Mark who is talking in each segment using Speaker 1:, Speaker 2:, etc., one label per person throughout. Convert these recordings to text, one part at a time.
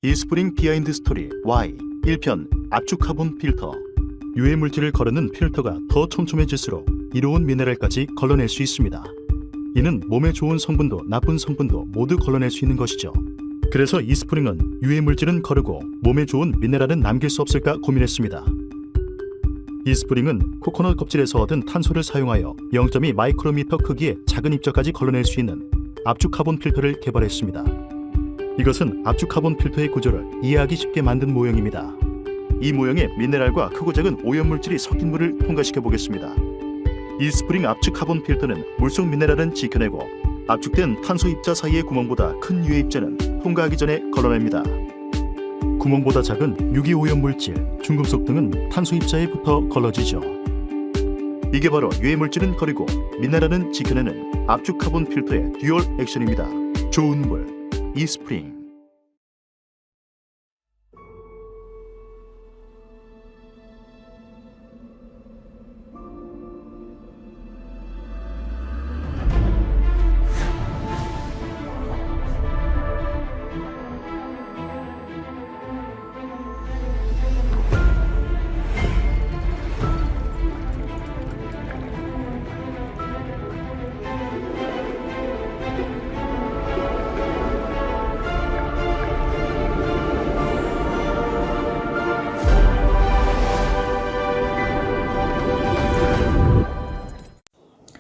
Speaker 1: 이스프링 비하인드 스토리 Y 1편 압축 카본 필터. 유해 물질을 걸어는 필터가 더 촘촘해질수록 이로운 미네랄까지 걸러낼 수 있습니다. 이는 몸에 좋은 성분도 나쁜 성분도 모두 걸러낼 수 있는 것이죠. 그래서 이스프링은 유해 물질은 거르고 몸에 좋은 미네랄은 남길 수 없을까 고민했습니다. 이스프링은 코코넛 껍질에서 얻은 탄소를 사용하여 0.2 마이크로미터 크기의 작은 입자까지 걸러낼 수 있는 압축 카본 필터를 개발했습니다. 이것은 압축 카본 필터의 구조를 이해하기 쉽게 만든 모형입니다. 이 모형에 미네랄과 크고 작은 오염물질이 섞인 물을 통과시켜 보겠습니다. 이스프링 압축 카본 필터는 물속 미네랄은 지켜내고 압축된 탄소 입자 사이의 구멍보다 큰 유해 입자는 통과하기 전에 걸러냅니다. 구멍보다 작은 유기 오염물질, 중금속 등은 탄소 입자에 붙어 걸러지죠. 이게 바로 유해 물질은 거리고 미네랄은 지켜내는 압축 카본 필터의 듀얼 액션입니다. 좋은 물, 이스프링.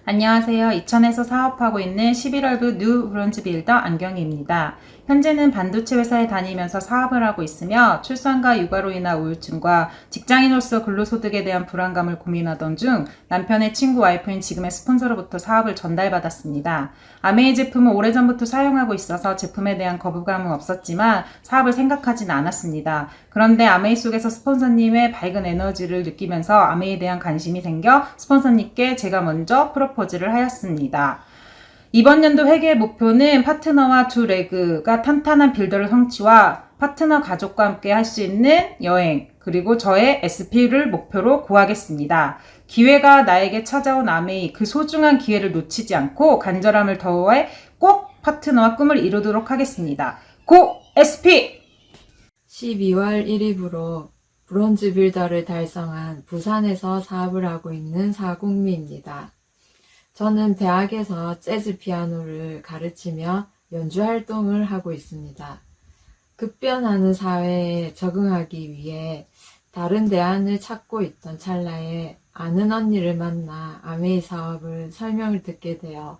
Speaker 2: 안녕하세요. 이천에서 사업하고 있는 11월부 뉴 브론즈 빌더 안경희입니다. 현재는 반도체 회사에 다니면서 사업을 하고 있으며 출산과 육아로 인한 우울증과 직장인으로서 근로소득에 대한 불안감을 고민하던 중 남편의 친구 와이프인 지금의 스폰서로부터 사업을 전달받았습니다. 아메이 제품을 오래전부터 사용하고 있어서 제품에 대한 거부감은 없었지만 사업을 생각하진 않았습니다. 그런데 아메이 속에서 스폰서님의 밝은 에너지를 느끼면서 아메이에 대한 관심이 생겨 스폰서님께 제가 먼저 프로포즈를 하였습니다. 이번 연도 회계의 목표는 파트너와 두 레그가 탄탄한 빌더를 성취와 파트너 가족과 함께 할 수 있는 여행, 그리고 저의 SP를 목표로 구하겠습니다. 기회가 나에게 찾아온 아메이, 그 소중한 기회를 놓치지 않고 간절함을 더해 꼭 파트너와 꿈을 이루도록 하겠습니다. 고 SP!
Speaker 3: 12월 1일부로 브론즈 빌더를 달성한 부산에서 사업을 하고 있는 사국미입니다. 저는 대학에서 재즈 피아노를 가르치며 연주 활동을 하고 있습니다. 급변하는 사회에 적응하기 위해 다른 대안을 찾고 있던 찰나에 아는 언니를 만나 아메이 사업을 설명을 듣게 되어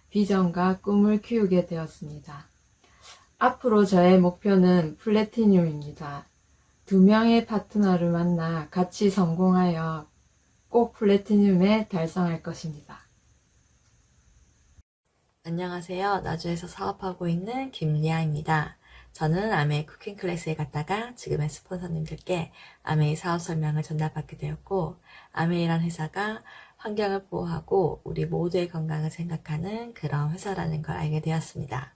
Speaker 3: 비전과 꿈을 키우게 되었습니다. 앞으로 저의 목표는 플래티늄입니다. 2명의 파트너를 만나 같이 성공하여 꼭 플래티늄에 달성할 것입니다.
Speaker 4: 안녕하세요. 나주에서 사업하고 있는 김리아입니다. 저는 아메이 쿠킹 클래스에 갔다가 지금의 스폰서님들께 아메이 사업 설명을 전달받게 되었고, 아메이란 회사가 환경을 보호하고 우리 모두의 건강을 생각하는 그런 회사라는 걸 알게 되었습니다.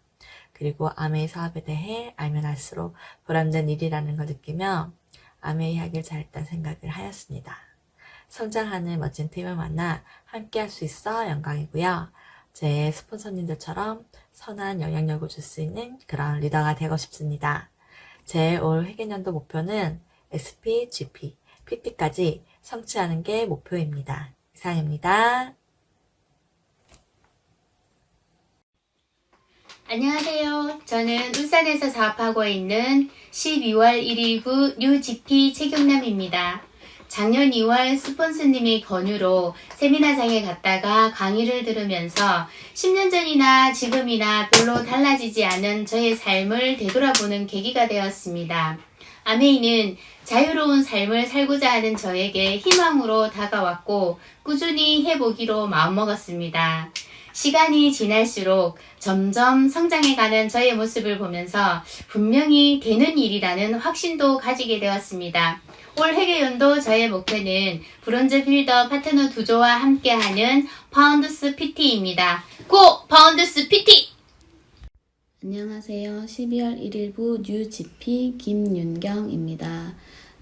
Speaker 4: 그리고 아메이 사업에 대해 알면 알수록 보람된 일이라는 걸 느끼며 아메이 하길 잘했다는 생각을 하였습니다. 성장하는 멋진 팀을 만나 함께 할 수 있어 영광이고요. 제 스폰서님들처럼 선한 영향력을 줄 수 있는 그런 리더가 되고 싶습니다. 제 올 회계년도 목표는 SP, GP, PT까지 성취하는 게 목표입니다. 이상입니다.
Speaker 5: 안녕하세요. 저는 울산에서 사업하고 있는 12월 1일부 뉴GP 최경남입니다. 작년 2월 스폰서님의 권유로 세미나장에 갔다가 강의를 들으면서 10년 전이나 지금이나 별로 달라지지 않은 저의 삶을 되돌아보는 계기가 되었습니다. 아메이는 자유로운 삶을 살고자 하는 저에게 희망으로 다가왔고 꾸준히 해보기로 마음먹었습니다. 시간이 지날수록 점점 성장해가는 저의 모습을 보면서 분명히 되는 일이라는 확신도 가지게 되었습니다. 올 회계연도 저의 목표는 브론즈 빌더 파트너 두조와 함께하는 파운드스 PT입니다. 고! 파운드스 PT!
Speaker 6: 안녕하세요. 12월 1일부 뉴GP 김윤경입니다.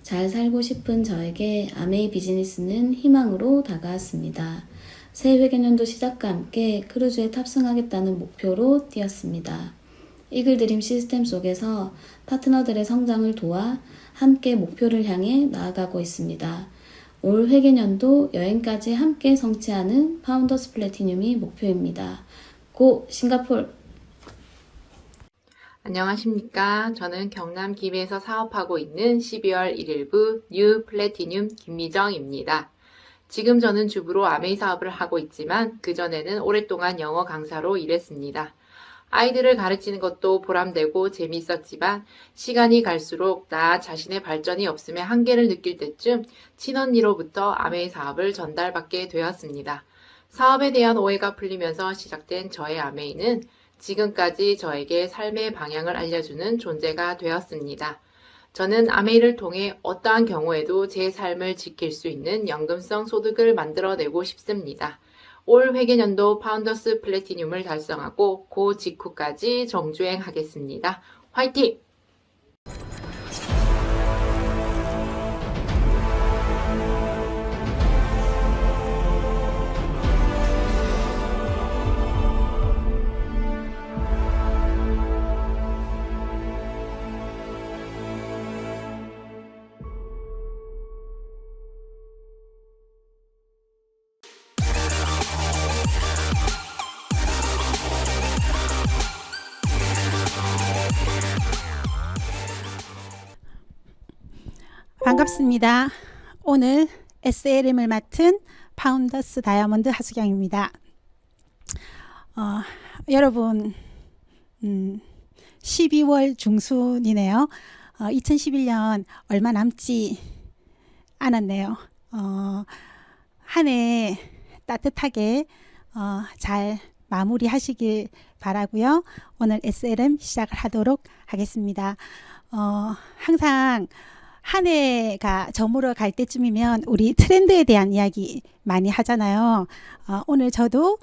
Speaker 6: 잘 살고 싶은 저에게 아메이 비즈니스는 희망으로 다가왔습니다. 새 회계년도 시작과 함께 크루즈에 탑승하겠다는 목표로 뛰었습니다. 이글드림 시스템 속에서 파트너들의 성장을 도와 함께 목표를 향해 나아가고 있습니다. 올 회계년도 여행까지 함께 성취하는 파운더스 플래티늄이 목표입니다. 고 싱가포르!
Speaker 7: 안녕하십니까. 저는 경남 김해에서 사업하고 있는 12월 1일부 뉴 플래티늄 김미정입니다. 지금 저는 주부로 아메이 사업을 하고 있지만 그전에는 오랫동안 영어 강사로 일했습니다. 아이들을 가르치는 것도 보람되고 재미있었지만 시간이 갈수록 나 자신의 발전이 없음에 한계를 느낄 때쯤 친언니로부터 아메이 사업을 전달받게 되었습니다. 사업에 대한 오해가 풀리면서 시작된 저의 아메이는 지금까지 저에게 삶의 방향을 알려주는 존재가 되었습니다. 저는 아메이를 통해 어떠한 경우에도 제 삶을 지킬 수 있는 연금성 소득을 만들어내고 싶습니다. 올 회계년도 파운더스 플래티늄을 달성하고 그 직후까지 정주행하겠습니다. 화이팅!
Speaker 8: 반갑습니다. 오늘 SLM을 맡은 파운더스 다이아몬드 하수경입니다. 여러분 12월 중순이네요. 2011년 얼마 남지 않았네요. 한 해 따뜻하게 잘 마무리하시길 바라고요. 오늘 SLM 시작을 하도록 하겠습니다. 항상 한 해가 저물어 갈 때쯤이면 우리 트렌드에 대한 이야기 많이 하잖아요. 오늘 저도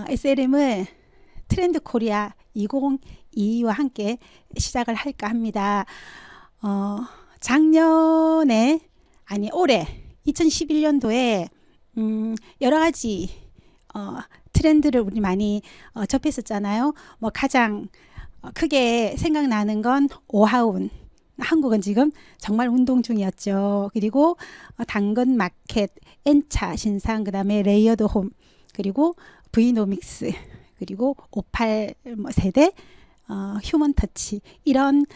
Speaker 8: SLM을 트렌드 코리아 2022와 함께 시작을 할까 합니다. 작년에 아니 올해 2011년도에 여러 가지 트렌드를 우리 많이 접했었잖아요. 뭐 가장 크게 생각나는 건 오하운. 한국은 지금 정말 운동 중이었죠. 그리고 당근 마켓, N차 신상, 그 다음에 레이어드 홈, 그리고 브이노믹스, 그리고 58 세대, 휴먼 터치, 이런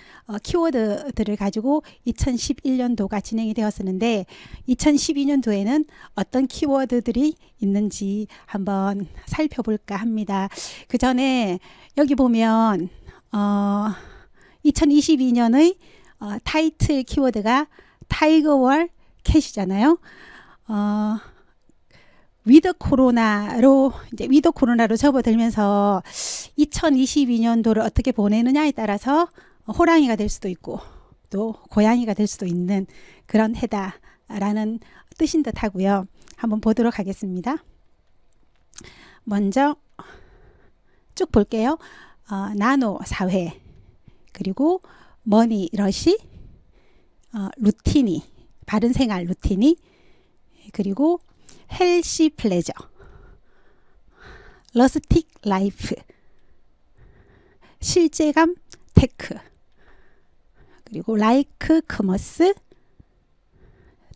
Speaker 8: 키워드들을 가지고 2011년도가 진행이 되었었는데 2012년도에는 어떤 키워드들이 있는지 한번 살펴볼까 합니다. 그 전에 여기 보면 2022년의 타이틀 키워드가 타이거월 캣이잖아요. 위드 코로나로 접어들면서 2022년도를 어떻게 보내느냐에 따라서 호랑이가 될 수도 있고 또 고양이가 될 수도 있는 그런 해다라는 뜻인 듯 하고요. 한번 보도록 하겠습니다. 먼저 쭉 볼게요. 나노 사회, 그리고 머니 러시, 루티니, 바른 생활 루티니, 그리고 헬시 플레저, 러스틱 라이프, 실제감 테크, 그리고 라이크 커머스,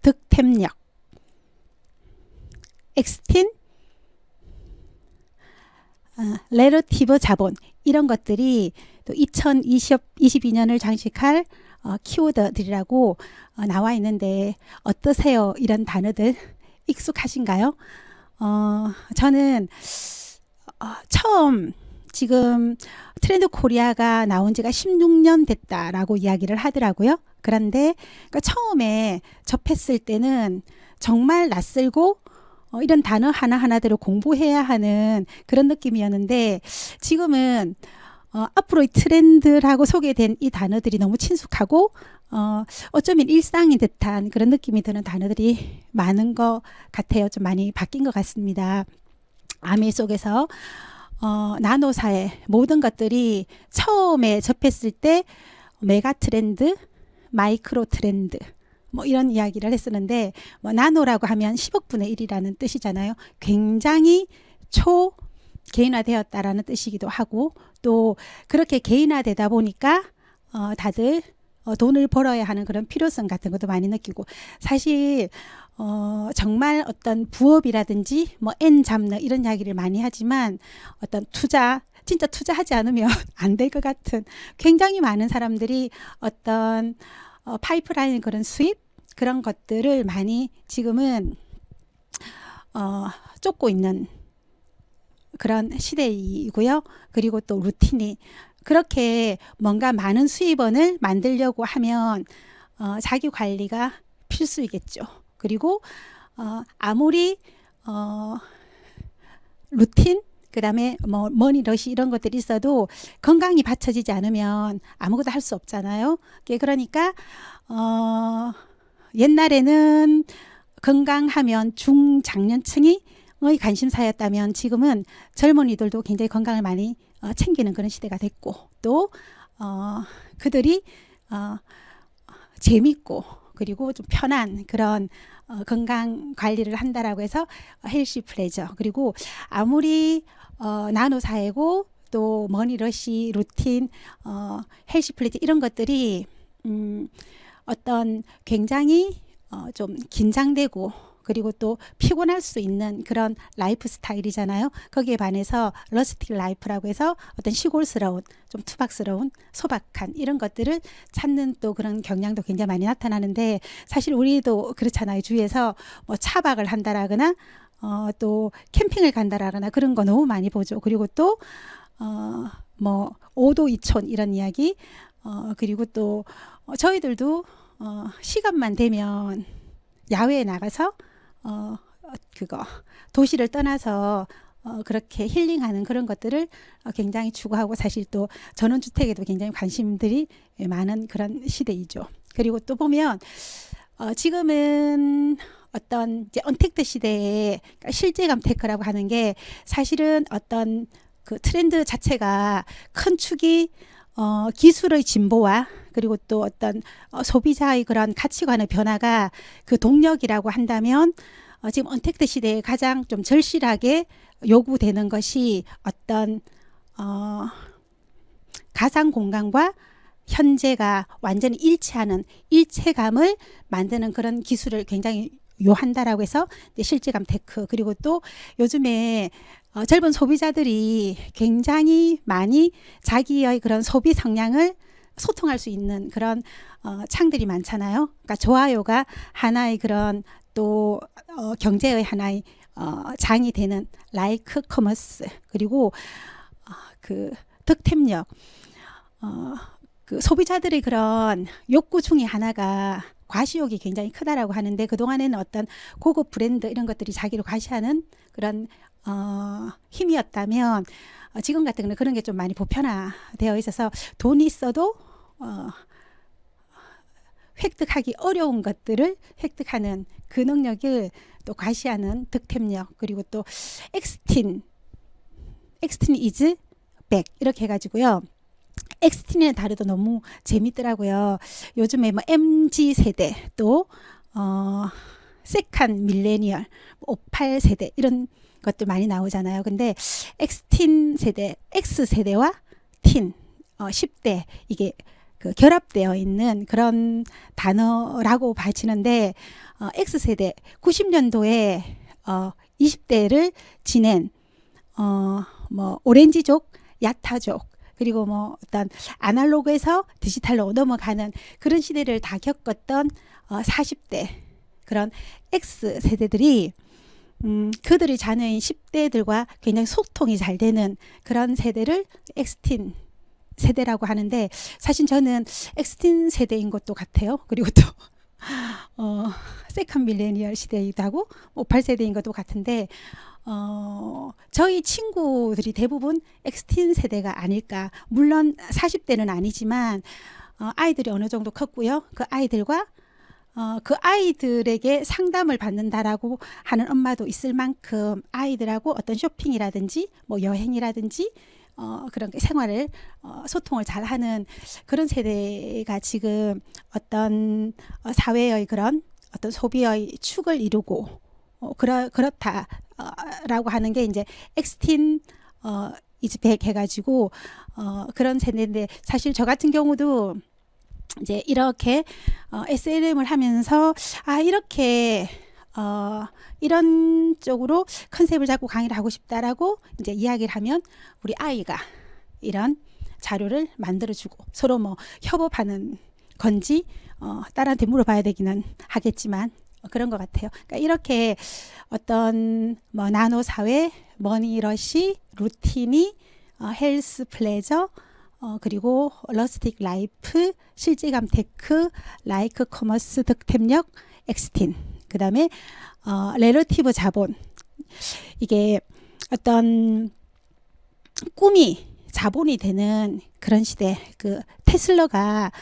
Speaker 8: 득템력, 엑스틴, 레러티브 자본, 이런 것들이 또 2022년을 장식할 키워드들이라고 나와 있는데 어떠세요? 이런 단어들 익숙하신가요? 저는 처음 지금 트렌드 코리아가 나온 지가 16년 됐다라고 이야기를 하더라고요. 그런데 그러니까 처음에 접했을 때는 정말 낯설고 이런 단어 하나하나들을 공부해야 하는 그런 느낌이었는데 지금은 앞으로 이 트렌드라고 소개된 이 단어들이 너무 친숙하고 어쩌면 일상인 듯한 그런 느낌이 드는 단어들이 많은 것 같아요. 좀 많이 바뀐 것 같습니다. 아메이 속에서 나노사의 모든 것들이 처음에 접했을 때 메가 트렌드, 마이크로 트렌드 뭐 이런 이야기를 했었는데 나노라고 하면 10억 분의 1이라는 뜻이잖아요. 굉장히 개인화되었다라는 뜻이기도 하고 또 그렇게 개인화되다 보니까 다들 돈을 벌어야 하는 그런 필요성 같은 것도 많이 느끼고 사실 정말 어떤 부업이라든지 뭐 N 잡는 이런 이야기를 많이 하지만 어떤 투자 진짜 투자하지 않으면 안 될 것 같은 굉장히 많은 사람들이 어떤 파이프라인 그런 수입 그런 것들을 많이 지금은 쫓고 있는 그런 시대이고요. 그리고 또 루틴이 그렇게 뭔가 많은 수입원을 만들려고 하면 자기 관리가 필수이겠죠. 그리고 아무리 루틴 그다음에 뭐 머니러시 이런 것들이 있어도 건강이 받쳐지지 않으면 아무것도 할 수 없잖아요. 그러니까 옛날에는 건강하면 중장년층이 관심사였다면 지금은 젊은이들도 굉장히 건강을 많이 챙기는 그런 시대가 됐고 또 그들이 재밌고 그리고 좀 편한 그런 건강 관리를 한다라고 해서 헬시 플레저 그리고 아무리 나노 사회고 또 머니러시 루틴 헬시 플레저 이런 것들이 어떤 굉장히 좀 긴장되고 그리고 또 피곤할 수 있는 그런 라이프 스타일이잖아요. 거기에 반해서 러스틱 라이프라고 해서 어떤 시골스러운 좀 투박스러운 소박한 이런 것들을 찾는 또 그런 경향도 굉장히 많이 나타나는데 사실 우리도 그렇잖아요. 주위에서 뭐 차박을 한다라거나 또 캠핑을 간다라거나 그런 거 너무 많이 보죠. 그리고 또 뭐 5도 2촌 이런 이야기 그리고 또 저희들도 시간만 되면 야외에 나가서 그거 도시를 떠나서 그렇게 힐링하는 그런 것들을 굉장히 추구하고 사실 또 전원주택에도 굉장히 관심들이 많은 그런 시대이죠. 그리고 또 보면 지금은 어떤 이제 언택트 시대에 실제감 테크라고 하는 게 사실은 어떤 그 트렌드 자체가 큰 축이 기술의 진보와 그리고 또 어떤 소비자의 그런 가치관의 변화가 그 동력이라고 한다면 지금 언택트 시대에 가장 좀 절실하게 요구되는 것이 어떤 가상 공간과 현재가 완전히 일치하는 일체감을 만드는 그런 기술을 굉장히 요한다라고 해서 실제감 테크 그리고 또 요즘에 젊은 소비자들이 굉장히 많이 자기의 그런 소비 성향을 소통할 수 있는 그런 창들이 많잖아요. 그러니까 좋아요가 하나의 그런 또 경제의 하나의 장이 되는 라이크 커머스 그리고 그 득템력 그 소비자들의 그런 욕구 중에 하나가 과시욕이 굉장히 크다라고 하는데 그동안에는 어떤 고급 브랜드 이런 것들이 자기를 과시하는 그런 힘이었다면 지금 같은 경우는 그런 게 좀 많이 보편화되어 있어서 돈이 있어도 획득하기 어려운 것들을 획득하는 그 능력을 또 과시하는 득템력 그리고 또 엑스틴 이즈 백 이렇게 해가지고요. 엑스틴의 다루도 너무 재밌더라고요. 요즘에 뭐 MZ 세대 또 세컨 밀레니얼 58 세대 이런 것들 많이 나오잖아요. 근데 엑스틴 세대, X 세대와 틴 10대 이게 그 결합되어 있는 그런 단어라고 봐지는데 X 세대 90년도에 20대를 지낸 뭐 오렌지족, 야타족 그리고 뭐 어떤 아날로그에서 디지털로 넘어가는 그런 시대를 다 겪었던 40대 그런 X 세대들이 그들의 자녀인 10대들과 굉장히 소통이 잘 되는 그런 세대를 엑스틴 세대라고 하는데 사실 저는 엑스틴 세대인 것도 같아요. 그리고 또 세컨 밀레니얼 시대이기도 하고 58세대인 것도 같은데 저희 친구들이 대부분 엑스틴 세대가 아닐까. 물론 40대는 아니지만 아이들이 어느 정도 컸고요. 그 아이들과 그 아이들에게 상담을 받는다라고 하는 엄마도 있을 만큼 아이들하고 어떤 쇼핑이라든지 뭐 여행이라든지 그런 생활을 소통을 잘하는 그런 세대가 지금 어떤 사회의 그런 어떤 소비의 축을 이루고 그렇다라고 하는 게 이제 엑스틴 이즈백 해가지고 그런 세대인데 사실 저 같은 경우도 이제 이렇게 SLM을 하면서 이렇게 이런 쪽으로 컨셉을 잡고 강의를 하고 싶다라고 이제 이야기를 하면 우리 아이가 이런 자료를 만들어주고 서로 뭐 협업하는 건지 딸한테 물어봐야 되기는 하겠지만 그런 것 같아요. 그러니까 이렇게 어떤 뭐 나노 사회, 머니러시, 루틴이, 헬스 플레저, 그리고 러스틱 라이프, 실제감 테크, 라이크 커머스 득템력, 엑스틴, 그 다음에 레러티브 자본. 이게 어떤 꿈이 자본이 되는 그런 시대. 그 테슬라가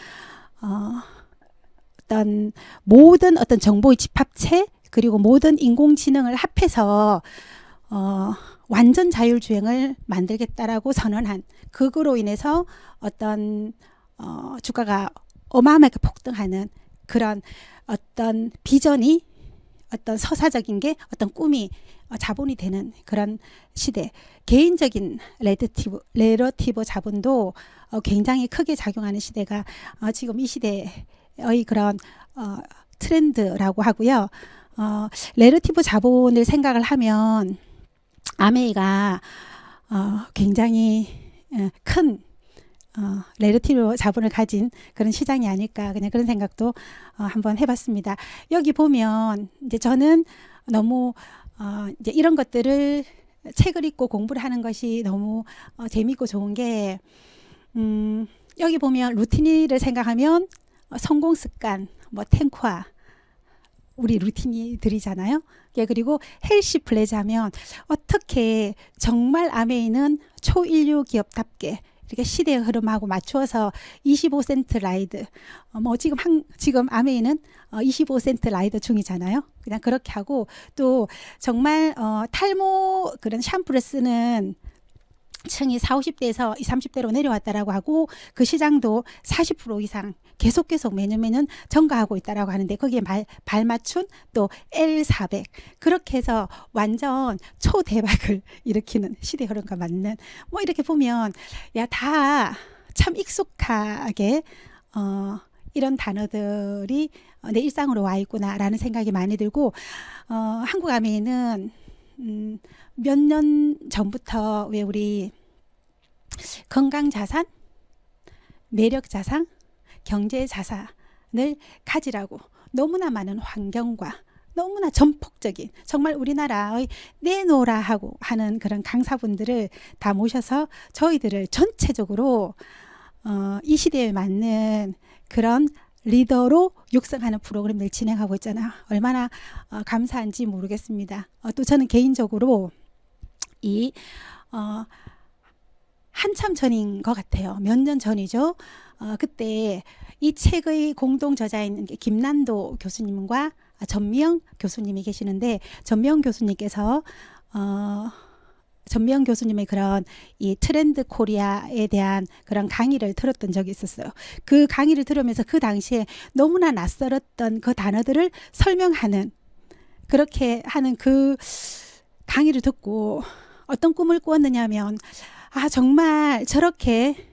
Speaker 8: 어떤 모든 어떤 정보의 집합체 그리고 모든 인공지능을 합해서 완전 자율주행을 만들겠다라고 선언한 그거로 인해서 어떤 주가가 어마어마하게 폭등하는 그런 어떤 비전이 어떤 서사적인 게 어떤 꿈이 자본이 되는 그런 시대. 개인적인 레러티브 자본도 굉장히 크게 작용하는 시대가 지금 이 시대의 그런 트렌드라고 하고요. 레러티브 자본을 생각을 하면 아메이가 굉장히 큰 레러티브 자본을 가진 그런 시장이 아닐까 그냥 그런 생각도 한번 해봤습니다. 여기 보면 이제 저는 너무 이제 이런 것들을 책을 읽고 공부를 하는 것이 너무 재미있고 좋은 게 여기 보면 루틴을 생각하면 성공 습관, 뭐 탱화 우리 루틴이들이잖아요. 그리고 헬시 플레저 하면 어떻게 정말 아메이는 초인류 기업답게 이렇게 시대의 흐름하고 맞추어서 25센트 라이드 뭐 지금 아메이는 25센트 라이드 중이잖아요. 그냥 그렇게 하고 또 정말 탈모 그런 샴푸를 쓰는 층이 40, 50대에서 20, 30대로 내려왔다라고 하고 그 시장도 40% 이상 계속 매년 증가하고 있다라고 하는데 거기에 발맞춘 또 L400 그렇게 해서 완전 초대박을 일으키는 시대 흐름과 맞는 뭐 이렇게 보면 다 참 익숙하게 이런 단어들이 내 일상으로 와 있구나라는 생각이 많이 들고 한국 아메이는 몇 년 전부터 왜 우리 건강 자산, 매력 자산, 경제 자산을 가지라고 너무나 많은 환경과 너무나 전폭적인 정말 우리나라의 내놓으라 하고 하는 그런 강사분들을 다 모셔서 저희들을 전체적으로 이 시대에 맞는 그런 리더로 육성하는 프로그램을 진행하고 있잖아요. 얼마나 감사한지 모르겠습니다. 또 저는 개인적으로 이 한참 전인 것 같아요. 몇 년 전이죠. 그때 이 책의 공동 저자인 김난도 교수님과 전미영 교수님이 계시는데 전미영 교수님께서 전미영 교수님의 그런 이 트렌드 코리아에 대한 그런 강의를 들었던 적이 있었어요. 그 강의를 들으면서 그 당시에 너무나 낯설었던 그 단어들을 설명하는 그렇게 하는 그 강의를 듣고 어떤 꿈을 꾸었느냐 하면 정말 저렇게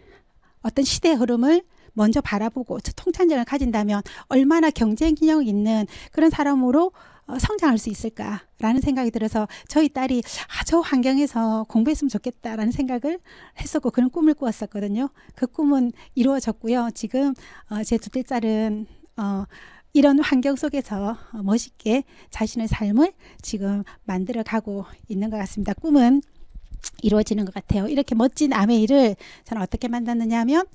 Speaker 8: 어떤 시대의 흐름을 먼저 바라보고 통찰력을 가진다면 얼마나 경쟁력 있는 그런 사람으로 성장할 수 있을까라는 생각이 들어서 저희 딸이 저 환경에서 공부했으면 좋겠다라는 생각을 했었고 그런 꿈을 꾸었었거든요. 그 꿈은 이루어졌고요. 지금 제 두 딸은 이런 환경 속에서 멋있게 자신의 삶을 지금 만들어가고 있는 것 같습니다. 꿈은 이루어지는 것 같아요. 이렇게 멋진 아메이를 저는 어떻게 만났느냐 하면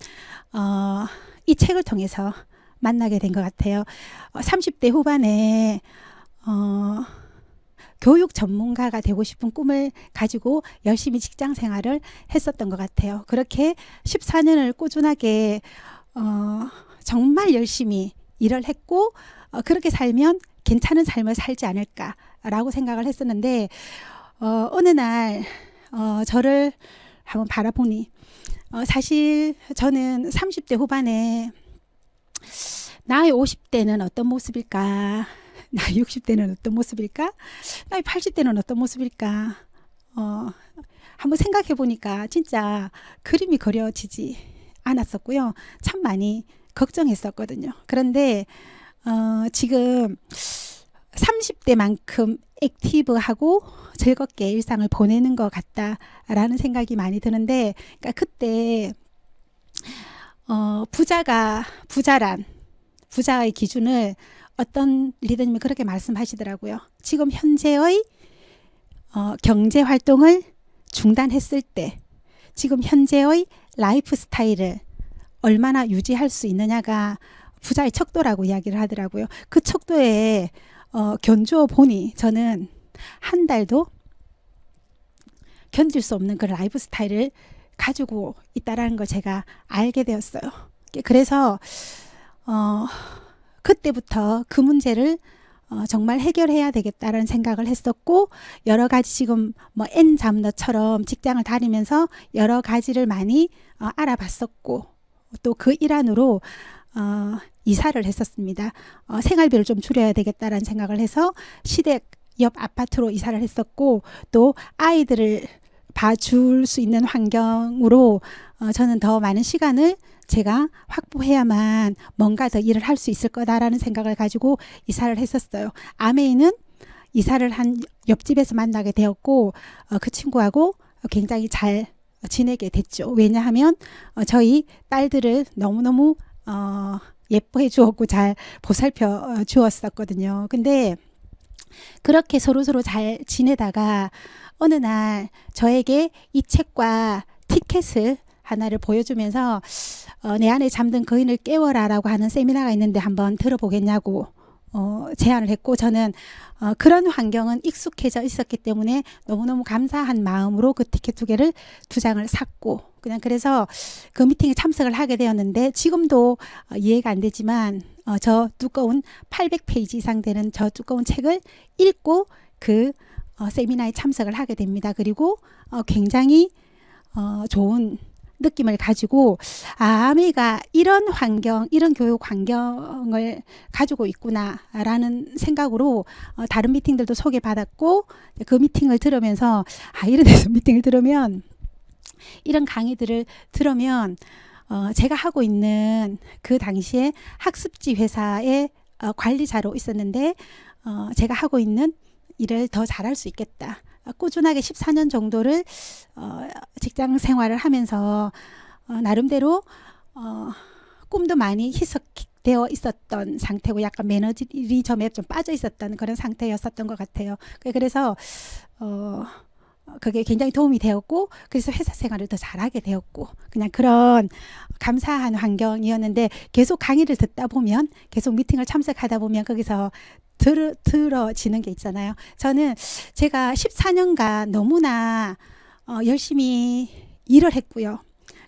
Speaker 8: 이 책을 통해서 만나게 된 것 같아요. 30대 후반에 교육 전문가가 되고 싶은 꿈을 가지고 열심히 직장 생활을 했었던 것 같아요. 그렇게 14년을 꾸준하게 정말 열심히 일을 했고 그렇게 살면 괜찮은 삶을 살지 않을까라고 생각을 했었는데 어느 날 저를 한번 바라보니 사실 저는 30대 후반에 나의 50대는 어떤 모습일까? 나의 60대는 어떤 모습일까? 나의 80대는 어떤 모습일까? 한번 생각해 보니까 진짜 그림이 그려지지 않았었고요. 참 많이 걱정했었거든요. 그런데 지금 30대만큼 액티브하고 즐겁게 일상을 보내는 것 같다라는 생각이 많이 드는데, 그러니까 그때 부자의 기준을 어떤 리더님이 그렇게 말씀하시더라고요. 지금 현재의 경제 활동을 중단했을 때 지금 현재의 라이프 스타일을 얼마나 유지할 수 있느냐가 부자의 척도라고 이야기를 하더라고요. 그 척도에 견주어 보니 저는 한 달도 견딜 수 없는 그런 라이프 스타일을 가지고 있다라는 걸 제가 알게 되었어요. 그래서 그때부터 그 문제를 정말 해결해야 되겠다라는 생각을 했었고, 여러 가지 지금 뭐 N 잡너처럼 직장을 다니면서 여러 가지를 많이 알아봤었고, 또 그 일환으로 이사를 했었습니다. 생활비를 좀 줄여야 되겠다라는 생각을 해서 시댁 옆 아파트로 이사를 했었고, 또 아이들을 봐줄 수 있는 환경으로 저는 더 많은 시간을 제가 확보해야만 뭔가 더 일을 할 수 있을 거다라는 생각을 가지고 이사를 했었어요. 아메이는 이사를 한 옆집에서 만나게 되었고, 그 친구하고 굉장히 잘 지내게 됐죠. 왜냐하면 저희 딸들을 너무너무 예뻐해 주었고 잘 보살펴 주었었거든요. 근데 그렇게 서로서로 잘 지내다가 어느 날 저에게 이 책과 티켓을 하나를 보여주면서 내 안에 잠든 거인을 깨워라 라고 하는 세미나가 있는데 한번 들어보겠냐고 제안을 했고, 저는 그런 환경은 익숙해져 있었기 때문에 너무너무 감사한 마음으로 그 티켓 2개를 2장을 샀고, 그냥 그래서 그 미팅에 참석을 하게 되었는데, 지금도 이해가 안 되지만 저 두꺼운 800페이지 이상 되는 저 두꺼운 책을 읽고 그 세미나에 참석을 하게 됩니다. 그리고 굉장히 좋은 느낌을 가지고, 아메이가 이런 환경, 이런 교육 환경을 가지고 있구나라는 생각으로 다른 미팅들도 소개받았고, 그 미팅을 들으면서 이런 데서 미팅을 들으면, 이런 강의들을 들으면 제가 하고 있는 그 당시에 학습지 회사의 관리자로 있었는데 제가 하고 있는 일을 더 잘할 수 있겠다. 꾸준하게 14년 정도를 직장 생활을 하면서 나름대로 꿈도 많이 희석되어 있었던 상태고, 약간 매너리즘에 좀 빠져 있었던 그런 상태였었던 것 같아요. 그래서 그게 굉장히 도움이 되었고, 그래서 회사 생활을 더 잘하게 되었고, 그냥 그런 감사한 환경이었는데, 계속 강의를 듣다 보면, 계속 미팅을 참석하다 보면 거기서 들어지는 게 있잖아요. 저는 제가 14년간 너무나 열심히 일을 했고요.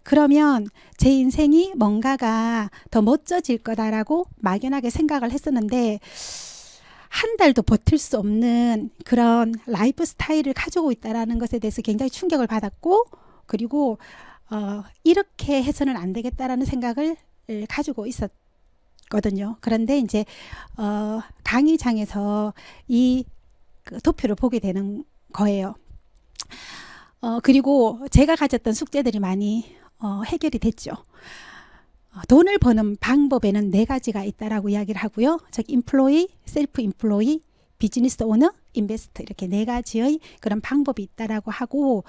Speaker 8: 그러면 제 인생이 뭔가가 더 멋져질 거다라고 막연하게 생각을 했었는데, 한 달도 버틸 수 없는 그런 라이프 스타일을 가지고 있다라는 것에 대해서 굉장히 충격을 받았고, 그리고 이렇게 해서는 안 되겠다라는 생각을 가지고 있었거든요. 그런데 이제 강의장에서 이 그 도표를 보게 되는 거예요. 그리고 제가 가졌던 숙제들이 많이 해결이 됐죠. 돈을 버는 방법에는 4가지가 있다라고 이야기를 하고요. 즉 인플로이, 셀프 인플로이, 비즈니스 오너, 인베스트, 이렇게 4가지의 그런 방법이 있다라고 하고,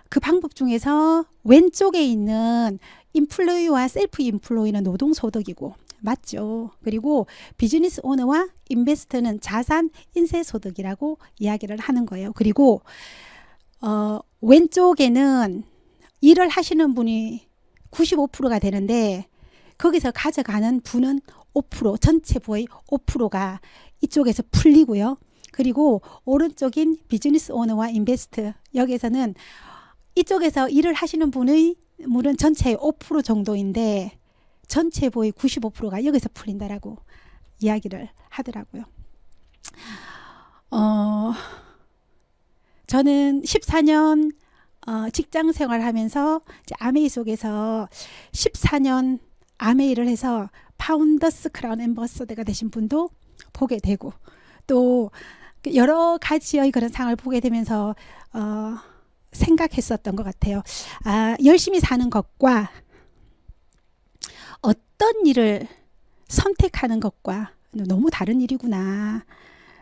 Speaker 8: 그 방법 중에서 왼쪽에 있는 인플로이와 셀프 인플로이는 노동소득이고, 맞죠. 그리고 비즈니스 오너와 인베스트는 자산 인쇄소득이라고 이야기를 하는 거예요. 그리고 왼쪽에는 일을 하시는 분이 95%가 되는데, 거기서 가져가는 부는 5%, 전체 부의 5%가 이쪽에서 풀리고요. 그리고 오른쪽인 비즈니스 오너와 인베스트, 여기에서는 이쪽에서 일을 하시는 분의 물은 전체의 5% 정도인데 전체 부의 95%가 여기서 풀린다라고 이야기를 하더라고요. 저는 14년 직장 생활하면서 아메이 속에서 14년 아메이를 해서 파운더스 크라운 앰버서더가 되신 분도 보게 되고, 또 여러 가지의 그런 상을 보게 되면서 생각했었던 것 같아요. 열심히 사는 것과 어떤 일을 선택하는 것과 너무 다른 일이구나.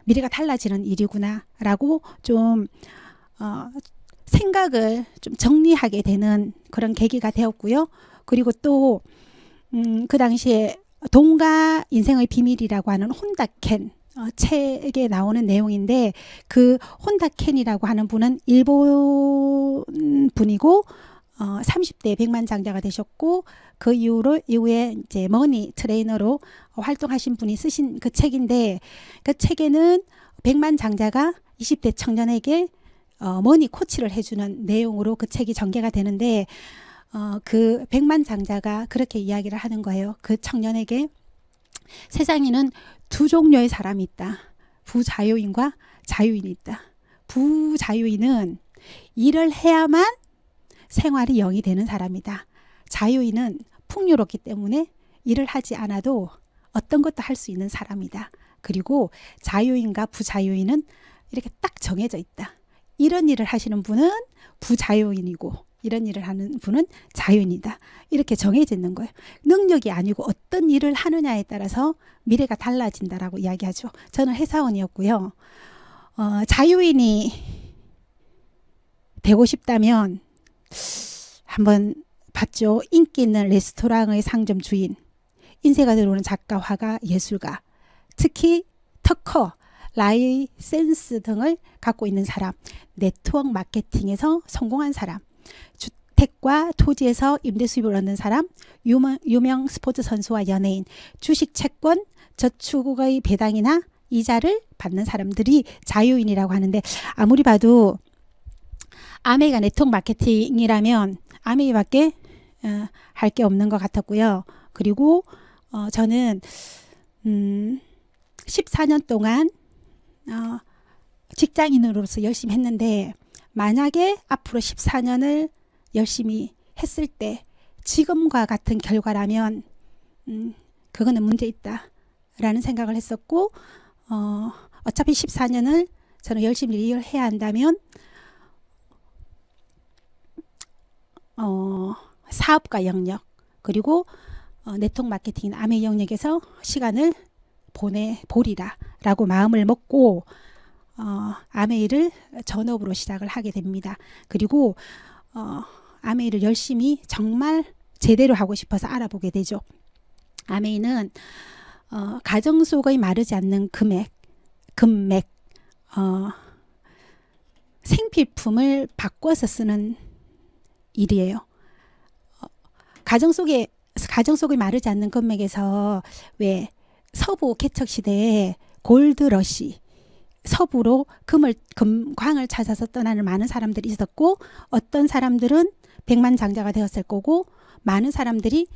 Speaker 8: 미래가 달라지는 일이구나. 라고 좀 생각을 좀 정리하게 되는 그런 계기가 되었고요. 그리고 또 그 당시에 돈과 인생의 비밀이라고 하는 혼다켄 책에 나오는 내용인데, 그 혼다켄이라고 하는 분은 일본 분이고 30대 백만장자가 되셨고, 그 이후에 이제 머니 트레이너로 활동하신 분이 쓰신 그 책인데, 그 책에는 백만장자가 20대 청년에게 머니 코치를 해주는 내용으로 그 책이 전개가 되는데, 그 백만장자가 그렇게 이야기를 하는 거예요. 그 청년에게 세상에는 두 종류의 사람이 있다. 부자유인과 자유인이 있다. 부자유인은 일을 해야만 생활이 영이 되는 사람이다. 자유인은 풍요롭기 때문에 일을 하지 않아도 어떤 것도 할 수 있는 사람이다. 그리고 자유인과 부자유인은 이렇게 딱 정해져 있다. 이런 일을 하시는 분은 부자유인이고 이런 일을 하는 분은 자유인이다. 이렇게 정해져 있는 거예요. 능력이 아니고 어떤 일을 하느냐에 따라서 미래가 달라진다라고 이야기하죠. 저는 회사원이었고요. 자유인이 되고 싶다면 한번 봤죠. 인기 있는 레스토랑의 상점 주인, 인쇄가 들어오는 작가, 화가, 예술가, 특히 특허, 라이센스 등을 갖고 있는 사람, 네트워크 마케팅에서 성공한 사람, 주택과 토지에서 임대 수입을 얻는 사람, 유명 스포츠 선수와 연예인, 주식 채권, 저축의 배당이나 이자를 받는 사람들이 자유인이라고 하는데, 아무리 봐도 아메이가 네트워크 마케팅이라면 아메이밖에 할 게 없는 것 같았고요. 그리고 저는 14년 동안 직장인으로서 열심히 했는데, 만약에 앞으로 14년을 열심히 했을 때 지금과 같은 결과라면 그거는 문제 있다 라는 생각을 했었고, 어차피 14년을 저는 열심히 일을 해야 한다면 사업가 영역, 그리고 네트워크 마케팅 아메이 영역에서 시간을 보내보리라 라고 마음을 먹고 아메이를 전업으로 시작을 하게 됩니다. 그리고 아메이를 열심히 정말 제대로 하고 싶어서 알아보게 되죠. 아메이는 가정 속의 마르지 않는 금맥, 생필품을 바꿔서 쓰는 일이에요. 가정 속의 마르지 않는 금맥에서 왜 서부 개척 시대에 골드러시, 서부로 금광을 찾아서 떠나는 많은 사람들이 있었고, 어떤 사람들은 백만장자가 되었을 거고, 많은 사람들이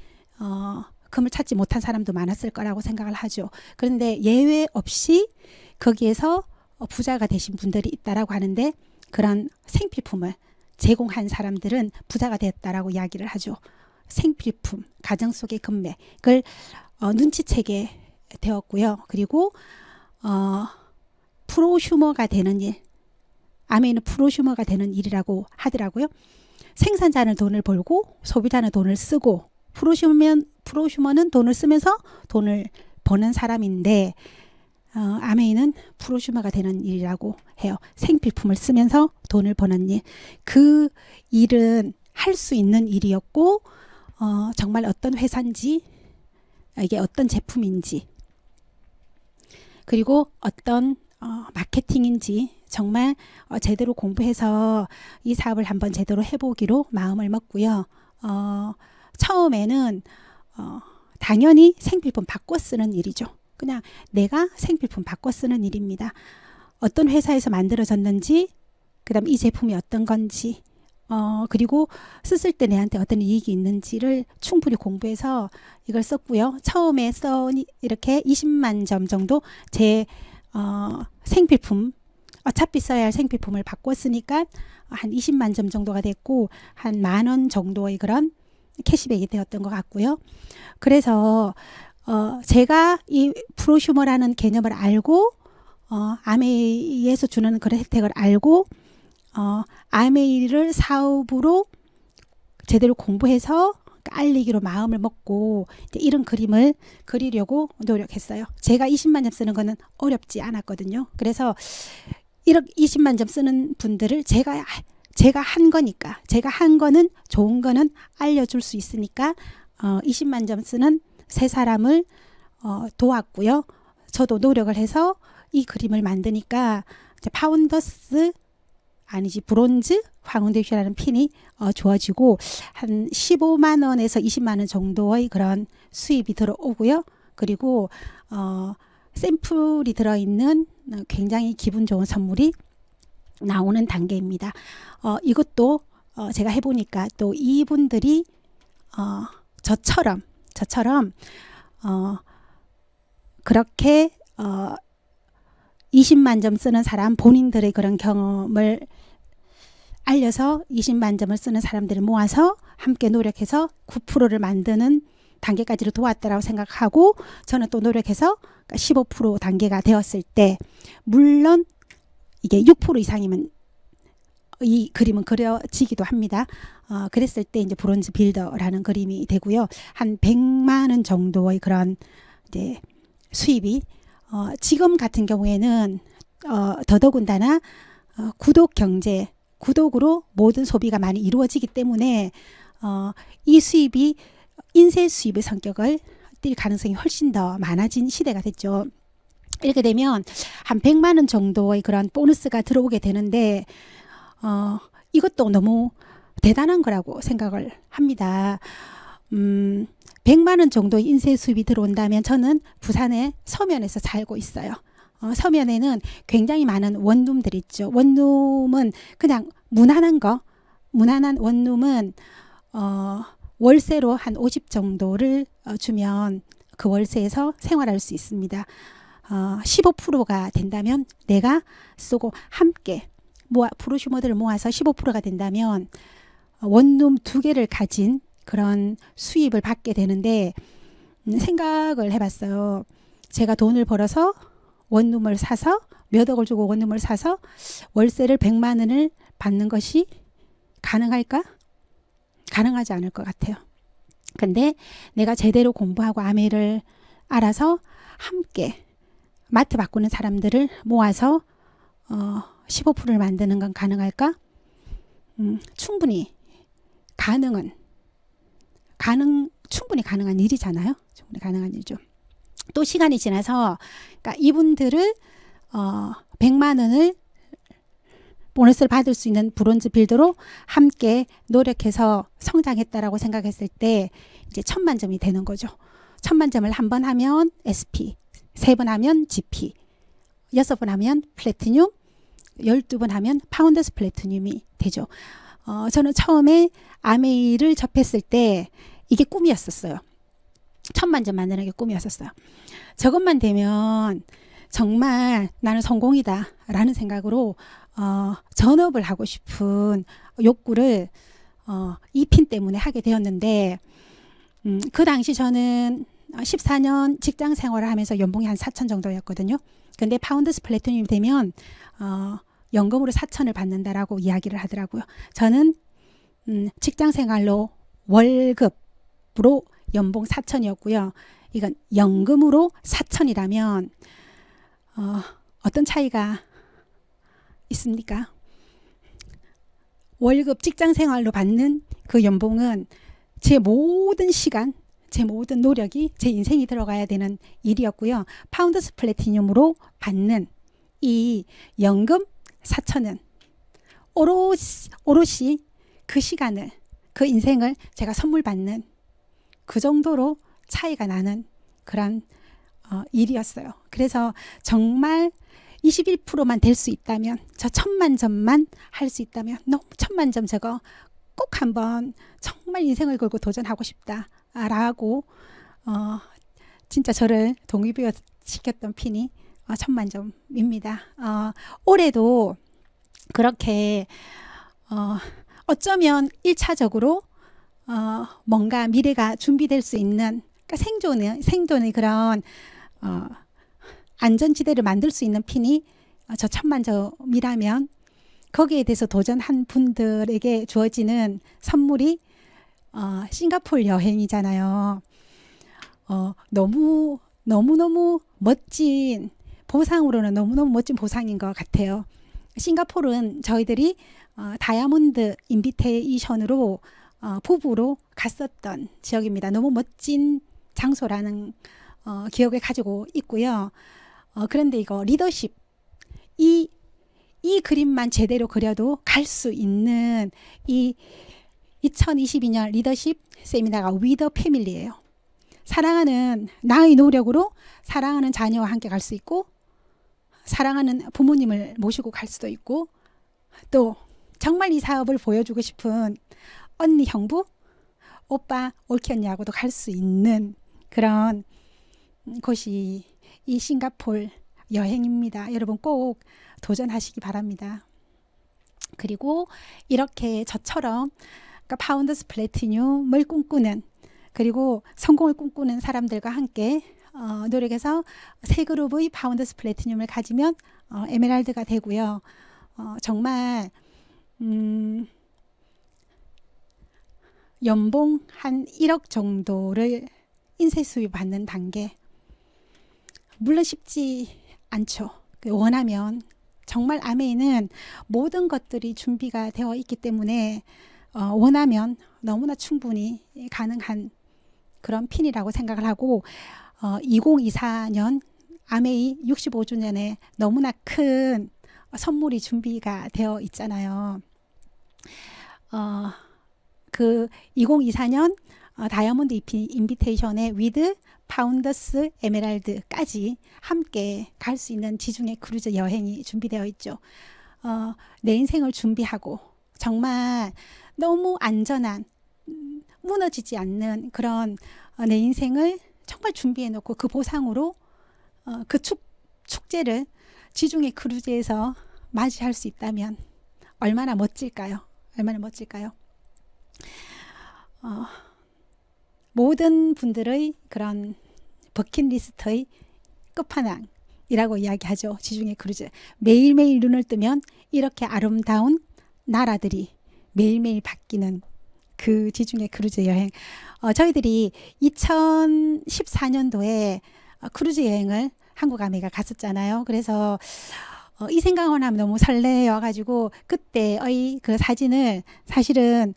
Speaker 8: 금을 찾지 못한 사람도 많았을 거라고 생각을 하죠. 그런데 예외 없이 거기에서 부자가 되신 분들이 있다라고 하는데, 그런 생필품을 제공한 사람들은 부자가 되었다라고 이야기를 하죠. 생필품, 가정 속의 금맥을 눈치채게 되었고요. 그리고 프로슈머가 되는 일, 아메이는 프로슈머가 되는 일이라고 하더라고요. 생산자는 돈을 벌고 소비자는 돈을 쓰고, 프로슈머는 돈을 쓰면서 돈을 버는 사람인데, 아메이는 프로슈머가 되는 일이라고 해요. 생필품을 쓰면서 돈을 버는 일. 그 일은 할 수 있는 일이었고, 정말 어떤 회사인지, 이게 어떤 제품인지, 그리고 어떤 마케팅인지 정말 제대로 공부해서 이 사업을 한번 제대로 해보기로 마음을 먹고요. 처음에는 당연히 생필품 바꿔 쓰는 일이죠. 그냥 내가 생필품 바꿔 쓰는 일입니다. 어떤 회사에서 만들어졌는지, 그 다음 이 제품이 어떤 건지, 그리고 썼을 때 내한테 어떤 이익이 있는지를 충분히 공부해서 이걸 썼고요. 처음에 이렇게 20만 점 정도 제 생필품, 어차피 써야 할 생필품을 바꿨으니까 한 20만 점 정도가 됐고, 한 10,000원 정도의 그런 캐시백이 되었던 것 같고요. 그래서 제가 이 프로슈머라는 개념을 알고, 아메이에서 주는 그런 혜택을 알고 아메이를 사업으로 제대로 공부해서 알리기로 마음을 먹고 이제 이런 그림을 그리려고 노력했어요. 제가 20만 점 쓰는 거는 어렵지 않았거든요. 그래서 이렇게 20만 점 쓰는 분들을 제가 한 거니까, 제가 한 거는 좋은 거는 알려줄 수 있으니까 20만 점 쓰는 세 사람을 도왔고요. 저도 노력을 해서 이 그림을 만드니까 이제 브론즈 파운데이션이라는 핀이 주어지고 한 15만 원에서 20만 원 정도의 그런 수입이 들어오고요. 그리고 샘플이 들어있는 굉장히 기분 좋은 선물이 나오는 단계입니다. 이것도 제가 해보니까 또 이분들이 저처럼 그렇게 20만 점 쓰는 사람 본인들의 그런 경험을 알려서 20만 점을 쓰는 사람들을 모아서 함께 노력해서 9%를 만드는 단계까지를 도왔다라고 생각하고 저는 또 노력해서 15% 단계가 되었을 때 물론 이게 6% 이상이면 이 그림은 그려지기도 합니다. 그랬을 때 이제 브론즈 빌더라는 그림이 되고요. 한 100만 원 정도의 그런 이제 수입이 지금 같은 경우에는 더더군다나 구독 경제, 구독으로 모든 소비가 많이 이루어지기 때문에 이 수입이 인쇄 수입의 성격을 띌 가능성이 훨씬 더 많아진 시대가 됐죠. 이렇게 되면 한 100만 원 정도의 그런 보너스가 들어오게 되는데 이것도 너무 대단한 거라고 생각을 합니다. 100만 원 정도의 인쇄 수입이 들어온다면 저는 부산의 서면에서 살고 있어요. 서면에는 굉장히 많은 원룸들이 있죠. 원룸은 그냥 무난한 원룸은 월세로 한 50 정도를 주면 그 월세에서 생활할 수 있습니다. 15%가 된다면 내가 쓰고 함께 프로슈머들을 모아서 15%가 된다면 원룸 2개를 가진 그런 수입을 받게 되는데 생각을 해봤어요. 제가 돈을 벌어서 원룸을 사서 몇 억을 주고 원룸을 사서 월세를 100만 원을 받는 것이 가능할까? 가능하지 않을 것 같아요. 근데 내가 제대로 공부하고 아메를 알아서 함께 마트 바꾸는 사람들을 모아서 15%를 만드는 건 가능할까? 충분히 가능한 일이잖아요. 충분히 가능한 일이죠. 또 시간이 지나서 그러니까 이분들을 100만 원을 보너스를 받을 수 있는 브론즈 빌더로 함께 노력해서 성장했다라고 생각했을 때 이제 1000만 점이 되는 거죠. 1000만 점을 한 번 하면 SP, 3번 하면 GP, 6번 하면 플래티늄, 12번 하면 파운더스 플래티늄이 되죠. 저는 처음에 아메이를 접했을 때 이게 꿈이었었어요. 1000만 점 만드는 게 꿈이었었어요. 저것만 되면 정말 나는 성공이다 라는 생각으로 전업을 하고 싶은 욕구를 이 핀 때문에 하게 되었는데 그 당시 저는 14년 직장 생활을 하면서 연봉이 한 4천 정도였거든요. 근데 파운드스 플래티늄이 되면 연금으로 4천을 받는다라고 이야기를 하더라고요. 저는 직장 생활로 월급으로 연봉 4천이었고요. 이건 연금으로 4천이라면 어떤 차이가 있습니까? 월급 직장 생활로 받는 그 연봉은 제 모든 시간, 제 모든 노력이 제 인생이 들어가야 되는 일이었고요. 파운더스 플래티늄으로 받는 이 연금 4천은 오롯이 그 시간을, 그 인생을 제가 선물 받는 그 정도로 차이가 나는 그런 일이었어요. 그래서 정말 21%만 될 수 있다면, 저 1000만 점만 할 수 있다면, 너무 1000만 점 저거 꼭 한번 정말 인생을 걸고 도전하고 싶다라고 진짜 저를 동기부여 시켰던 핀이 1000만 점입니다. 올해도 그렇게 어쩌면 1차적으로 뭔가 미래가 준비될 수 있는, 그러니까 생존의 그런 안전지대를 만들 수 있는 핀이 저 1000만 점이라면 거기에 대해서 도전한 분들에게 주어지는 선물이 싱가포르 여행이잖아요. 너무너무 멋진 보상으로는 너무너무 멋진 보상인 것 같아요. 싱가포르는 저희들이 다이아몬드 인비테이션으로 부부로 갔었던 지역입니다. 너무 멋진 장소라는 기억을 가지고 있고요. 그런데 이거 리더십, 이 그림만 제대로 그려도 갈 수 있는 이 2022년 리더십 세미나가 위더 패밀리예요. 사랑하는 나의 노력으로 사랑하는 자녀와 함께 갈 수 있고, 사랑하는 부모님을 모시고 갈 수도 있고, 또 정말 이 사업을 보여주고 싶은 언니, 형부, 오빠, 올케 언니하고도 갈 수 있는 그런 곳이 이 싱가포르 여행입니다. 여러분 꼭 도전하시기 바랍니다. 그리고 이렇게 저처럼 파운더스 플래티늄을 꿈꾸는, 그리고 성공을 꿈꾸는 사람들과 함께 노력해서 세 그룹의 파운더스 플래티늄을 가지면 에메랄드가 되고요. 정말 연봉 한 1억 정도를 인쇄 수입 받는 단계, 물론 쉽지 않죠. 원하면 정말 아메이는 모든 것들이 준비가 되어 있기 때문에 원하면 너무나 충분히 가능한 그런 핀이라고 생각을 하고, 2024년 아메이 65주년에 너무나 큰 선물이 준비가 되어 있잖아요. 그 2024년 다이아몬드 인비테이션의 위드 파운더스 에메랄드까지 함께 갈 수 있는 지중해 크루즈 여행이 준비되어 있죠. 내 인생을 준비하고 정말 너무 안전한, 무너지지 않는 그런 내 인생을 정말 준비해 놓고 그 보상으로 그 축제를 지중해 크루즈에서 맞이할 수 있다면 얼마나 멋질까요? 얼마나 멋질까요? 모든 분들의 그런 버킷리스트의 끝판왕이라고 이야기하죠. 지중해 크루즈. 매일매일 눈을 뜨면 이렇게 아름다운 나라들이 매일매일 바뀌는 그 지중해 크루즈 여행. 저희들이 2014년도에 크루즈 여행을 한국 아메이가 갔었잖아요. 그래서 이 생각을 하면 너무 설레어가지고 그때의 그 사진을 사실은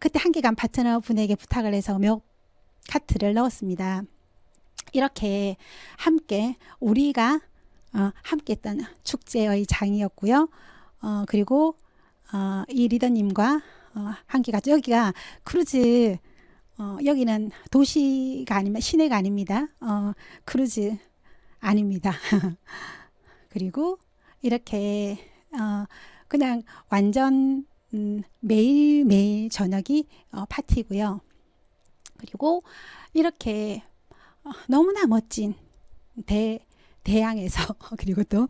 Speaker 8: 그때 한기간 파트너 분에게 부탁을 해서 몇 카트를 넣었습니다. 이렇게 함께 우리가 함께 했던 축제의 장이었고요. 그리고 이 리더님과 함께 갔죠. 여기가 크루즈, 여기는 도시가 아니면 시내가 아닙니다. 크루즈 아닙니다. 그리고 이렇게 그냥 완전 매일매일 저녁이 파티고요. 그리고 이렇게 너무나 멋진 대양에서 그리고 또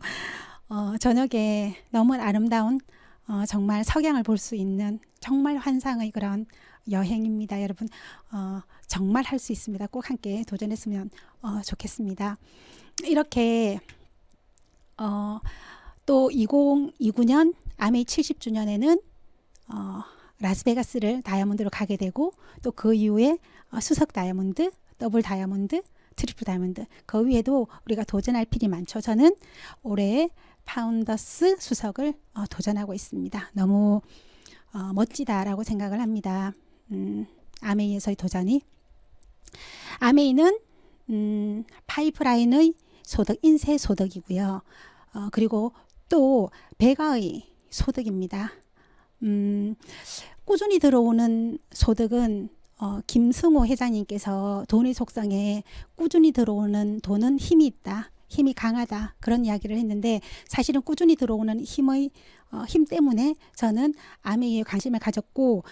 Speaker 8: 저녁에 너무 아름다운 정말 석양을 볼 수 있는 정말 환상의 그런 여행입니다. 여러분 정말 할 수 있습니다. 꼭 함께 도전했으면 좋겠습니다. 이렇게 또 2029년 아메이 70주년에는 라스베가스를 다이아몬드로 가게 되고, 또 그 이후에 수석 다이아몬드, 더블 다이아몬드, 트리플 다이아몬드, 그 위에도 우리가 도전할 필이 많죠. 저는 올해 파운더스 수석을 도전하고 있습니다. 너무 멋지다라고 생각을 합니다. 아메이에서의 도전이. 아메이는 파이프라인의 소득, 인쇄 소득이고요. 그리고 또 배가의 소득입니다. 꾸준히 들어오는 소득은 김승호 회장님께서 돈의 속성에 꾸준히 들어오는 돈은 힘이 있다, 힘이 강하다, 그런 이야기를 했는데, 사실은 꾸준히 들어오는 힘 때문에 저는 아메이에 관심을 가졌고,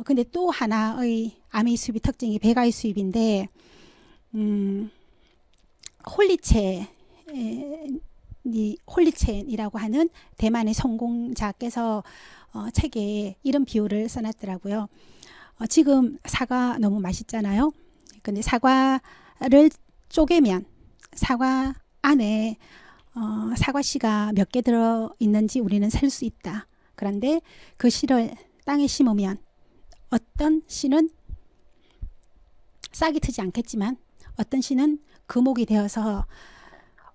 Speaker 8: 근데 또 하나의 아메이 수입의 특징이 배가의 수입인데, 홀리첸이라고 하는 대만의 성공자께서 책에 이런 비유를 써놨더라고요. 지금 사과 너무 맛있잖아요. 근데 사과를 쪼개면 사과 안에 사과 씨가 몇 개 들어 있는지 우리는 셀 수 있다. 그런데 그 씨를 땅에 심으면 어떤 씨는 싹이 트지 않겠지만 어떤 씨는 금옥이 되어서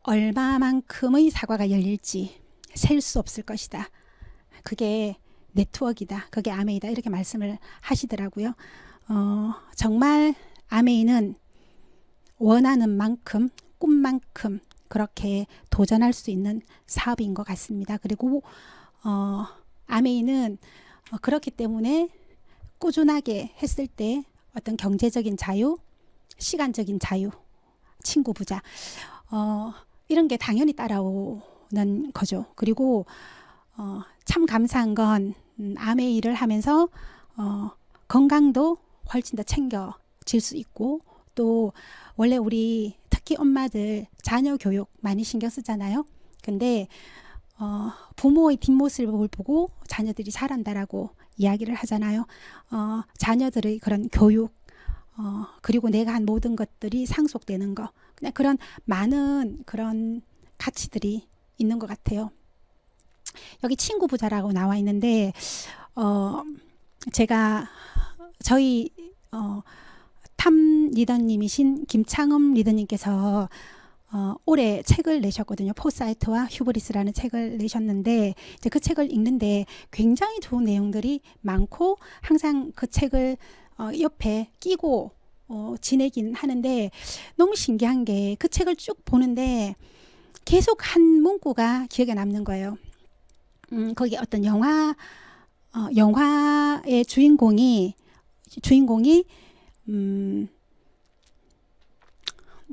Speaker 8: 얼마만큼의 사과가 열릴지 셀 수 없을 것이다. 그게 네트워크이다. 그게 아메이다. 이렇게 말씀을 하시더라고요. 정말 아메이는 원하는 만큼 꿈만큼 그렇게 도전할 수 있는 사업인 것 같습니다. 그리고 아메이는 그렇기 때문에 꾸준하게 했을 때 어떤 경제적인 자유, 시간적인 자유, 친구 부자 이런 게 당연히 따라오는 거죠. 그리고 참 감사한 건 아메이를 하면서 건강도 훨씬 더 챙겨질 수 있고 또 원래 우리 특히 엄마들 자녀 교육 많이 신경 쓰잖아요. 근데 부모의 뒷모습을 보고 자녀들이 자란다라고 이야기를 하잖아요. 자녀들의 그런 교육 그리고 내가 한 모든 것들이 상속되는 거 그냥 그런 많은 그런 가치들이 있는 것 같아요. 여기 친구 부자라고 나와 있는데 제가 저희 탐 리더님이신 김창흠 리더님께서 올해 책을 내셨거든요. 포사이트와 휴브리스라는 책을 내셨는데 이제 그 책을 읽는데 굉장히 좋은 내용들이 많고 항상 그 책을 옆에 끼고 지내긴 하는데 너무 신기한 게 그 책을 쭉 보는데 계속 한 문구가 기억에 남는 거예요. 거기 어떤 영화의 주인공이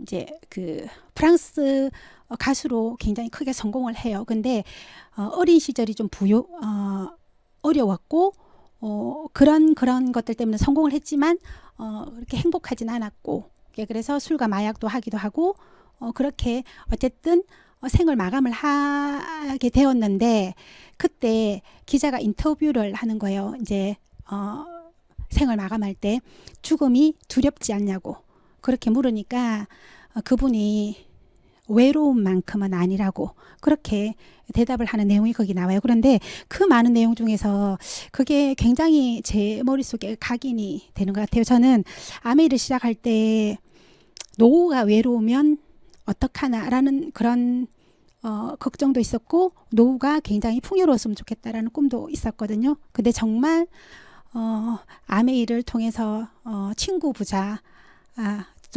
Speaker 8: 이제 그 프랑스 가수로 굉장히 크게 성공을 해요. 근데 어린 시절이 좀 어려웠고 그런 것들 때문에 성공을 했지만 그렇게 행복하진 않았고 그래서 술과 마약도 하기도 하고 그렇게 어쨌든 생을 마감을 하게 되었는데 그때 기자가 인터뷰를 하는 거예요. 이제 생을 마감할 때 죽음이 두렵지 않냐고 그렇게 물으니까 그분이 외로움만큼은 아니라고 그렇게 대답을 하는 내용이 거기 나와요. 그런데 그 많은 내용 중에서 그게 굉장히 제 머릿속에 각인이 되는 것 같아요. 저는 아메이를 시작할 때 노후가 외로우면 어떡하나라는 그런 걱정도 있었고 노후가 굉장히 풍요로웠으면 좋겠다라는 꿈도 있었거든요. 근데 정말 아메이를 통해서 친구 부자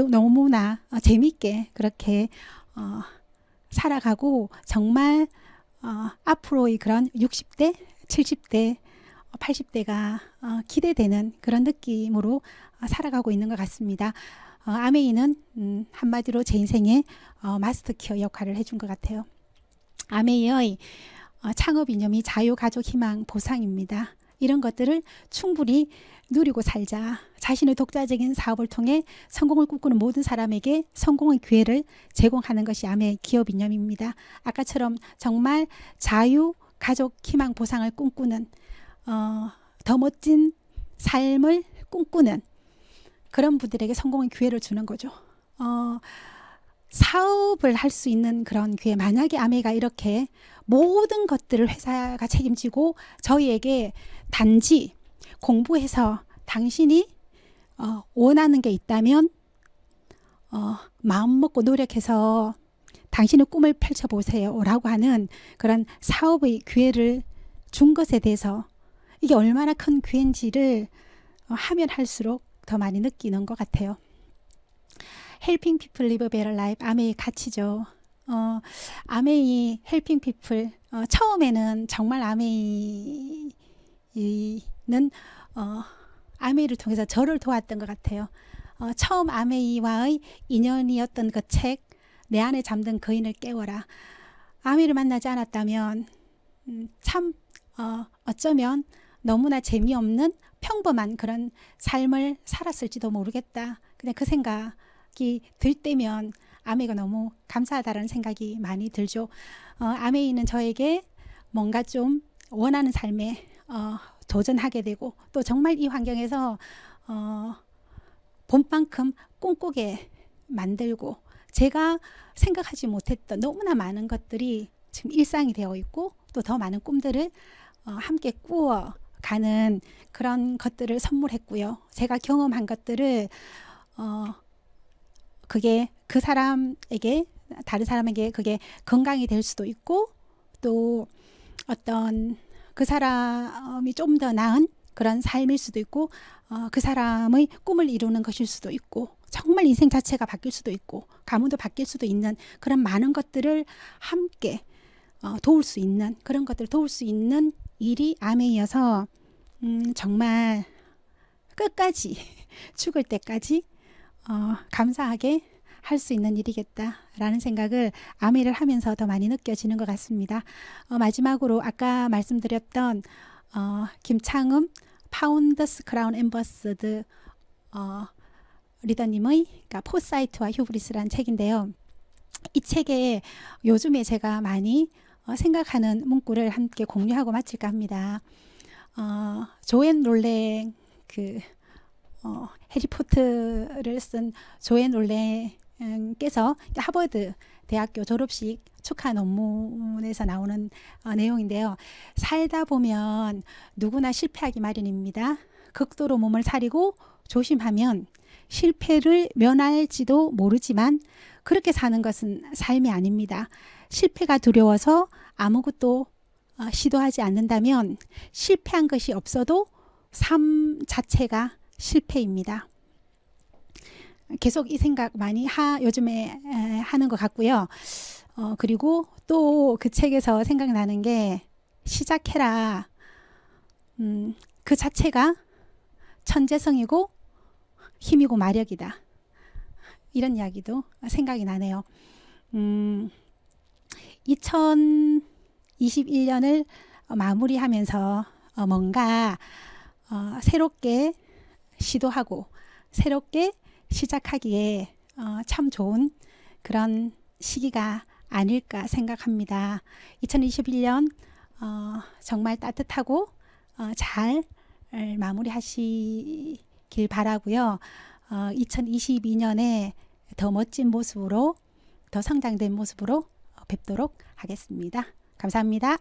Speaker 8: 너무나 재밌게 그렇게 살아가고 정말 앞으로의 그런 60대, 70대, 80대가 기대되는 그런 느낌으로 살아가고 있는 것 같습니다. 아메이는 한마디로 제 인생의 마스터키어 역할을 해준 것 같아요. 아메이의 창업 이념이 자유, 가족, 희망, 보상입니다. 이런 것들을 충분히 누리고 살자. 자신의 독자적인 사업을 통해 성공을 꿈꾸는 모든 사람에게 성공의 기회를 제공하는 것이 아메이 기업 이념입니다. 아까처럼 정말 자유, 가족, 희망, 보상을 꿈꾸는 더 멋진 삶을 꿈꾸는 그런 분들에게 성공의 기회를 주는 거죠. 사업을 할 수 있는 그런 기회. 만약에 아메이가 이렇게 모든 것들을 회사가 책임지고 저희에게 단지 공부해서 당신이 원하는 게 있다면 마음 먹고 노력해서 당신의 꿈을 펼쳐보세요 라고 하는 그런 사업의 기회를 준 것에 대해서 이게 얼마나 큰 기회인지를 하면 할수록 더 많이 느끼는 것 같아요. Helping people live a better life. 아메이의 가치죠. 아메이 헬핑 피플 처음에는 정말 아메이는 아메이를 통해서 저를 도왔던 것 같아요. 처음 아메이와의 인연이었던 그 책 내 안에 잠든 거인을 깨워라. 아메이를 만나지 않았다면 참 어쩌면 너무나 재미없는 평범한 그런 삶을 살았을지도 모르겠다. 그냥 그 생각이 들 때면 아메이가 너무 감사하다라는 생각이 많이 들죠. 아메이는 저에게 뭔가 좀 원하는 삶에 도전하게 되고 또 정말 이 환경에서 본만큼 꿈꾸게 만들고 제가 생각하지 못했던 너무나 많은 것들이 지금 일상이 되어 있고 또 더 많은 꿈들을 함께 꾸어가는 그런 것들을 선물했고요. 제가 경험한 것들을 그게 그 사람에게 다른 사람에게 그게 건강이 될 수도 있고 또 어떤 그 사람이 좀 더 나은 그런 삶일 수도 있고 그 사람의 꿈을 이루는 것일 수도 있고 정말 인생 자체가 바뀔 수도 있고 가문도 바뀔 수도 있는 그런 많은 것들을 함께 도울 수 있는 그런 것들을 도울 수 있는 일이 아메이어서 정말 끝까지 죽을 때까지 감사하게 할 수 있는 일이겠다라는 생각을 아메이를 하면서 더 많이 느껴지는 것 같습니다. 마지막으로 아까 말씀드렸던 김창음 파운더스 크라운 엠버스드 리더님의 그러니까 포사이트와 휴브리스라는 책인데요. 이 책에 요즘에 제가 많이 생각하는 문구를 함께 공유하고 마칠까 합니다. 조앤 롤랭 해리포터를 쓴 조앤 롤랭께서 하버드 대학교 졸업식 축하 논문에서 나오는 내용인데요. 살다 보면 누구나 실패하기 마련입니다. 극도로 몸을 사리고 조심하면 실패를 면할지도 모르지만 그렇게 사는 것은 삶이 아닙니다. 실패가 두려워서 아무것도 시도하지 않는다면 실패한 것이 없어도 삶 자체가 실패입니다. 계속 이 생각 많이 요즘에 하는 것 같고요. 그리고 또 그 책에서 생각나는 게 시작해라. 그 자체가 천재성이고 힘이고 마력이다. 이런 이야기도 생각이 나네요. 2021년을 마무리하면서 뭔가 새롭게 시도하고 새롭게 시작하기에 참 좋은 그런 시기가 아닐까 생각합니다. 2021년 정말 따뜻하고 잘 마무리하시길 바라고요. 2022년에 더 멋진 모습으로 더 성장된 모습으로 뵙도록 하겠습니다. 감사합니다.